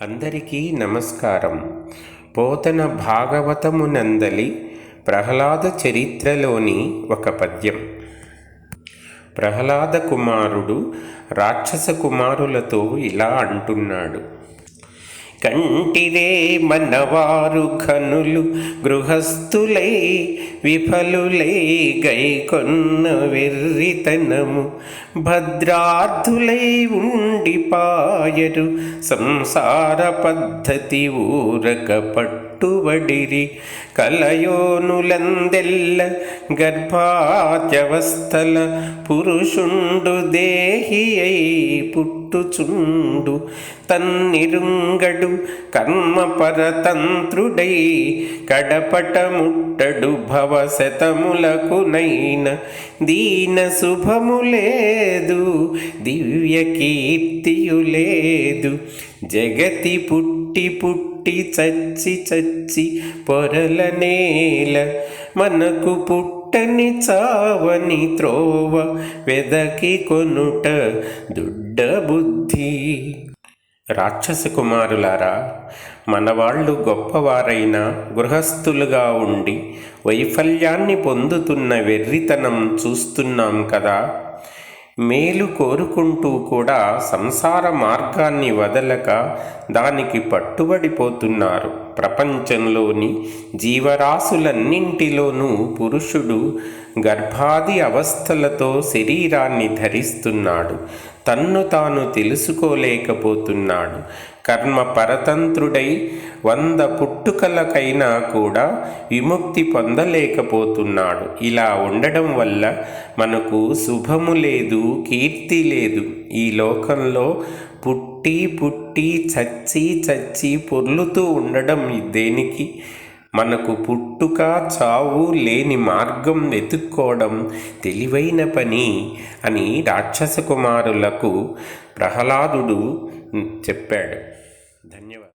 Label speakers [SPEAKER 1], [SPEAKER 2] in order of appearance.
[SPEAKER 1] అందరికీ నమస్కారం. పోతన భాగవతమునందలి ప్రహ్లాద చరిత్రలోని ఒక పద్యం. ప్రహ్లాద కుమారుడు రాక్షస కుమారులతో ఇలా అంటున్నాడు. కంటిరే మనవారు ఘనులు గృహస్థులై విఫలులై గైకొన్న వెర్రితనము భద్రార్థులై ఉండిపాయరు సంసార పద్ధతి ఊరక పట్టుబడిరి కలయోనులందెల్ల గర్భాత్యవస్థల పురుషుండు దేహి అయి పుట్టుచుండు తన్నిరుంగడు కర్మపరతంత్రుడై కడపట ముట్టడు భవశతములకునైన దీన శుభములేదు దివ్య కీర్తియులేదు జగతి పుట్టి పుట్టి చచ్చి చచ్చి పొరల నేల మనకు పుట్టని చావని త్రోవ వెదకి కొనుట దుడ్డ బుద్ధి. రాక్షస కుమారులారా, మనవాళ్ళు గొప్పవారైనా గృహస్థులుగా ఉండి వైఫల్యాన్ని పొందుతున్న వెర్రితనం చూస్తున్నాం కదా. మేలు కోరుకుంటూ కూడా సంసార మార్గాన్ని వదలక దానికి పట్టుబడిపోతున్నారు. ప్రపంచంలోని జీవరాశులన్నింటిలోనూ పురుషుడు గర్భాది అవస్థలతో శరీరాన్ని ధరిస్తున్నాడు. తన్ను తాను తెలుసుకోలేకపోతున్నాడు. కర్మ పరతంత్రుడై 100 పుట్టుకలకైనా కూడా విముక్తి పొందలేకపోతున్నాడు. ఇలా ఉండడం వల్ల మనకు శుభము లేదు, కీర్తి లేదు. ఈ లోకంలో పుట్టి పుట్టి చచ్చి చచ్చి పొర్లుతూ ఉండడం దేనికి? మనకు పుట్టుక చావు లేని మార్గం వెతుక్కోవడం తెలివైన పని అని రాక్షస కుమారులకు ప్రహ్లాదుడు చెప్పాడు. ధన్యవాదాలు.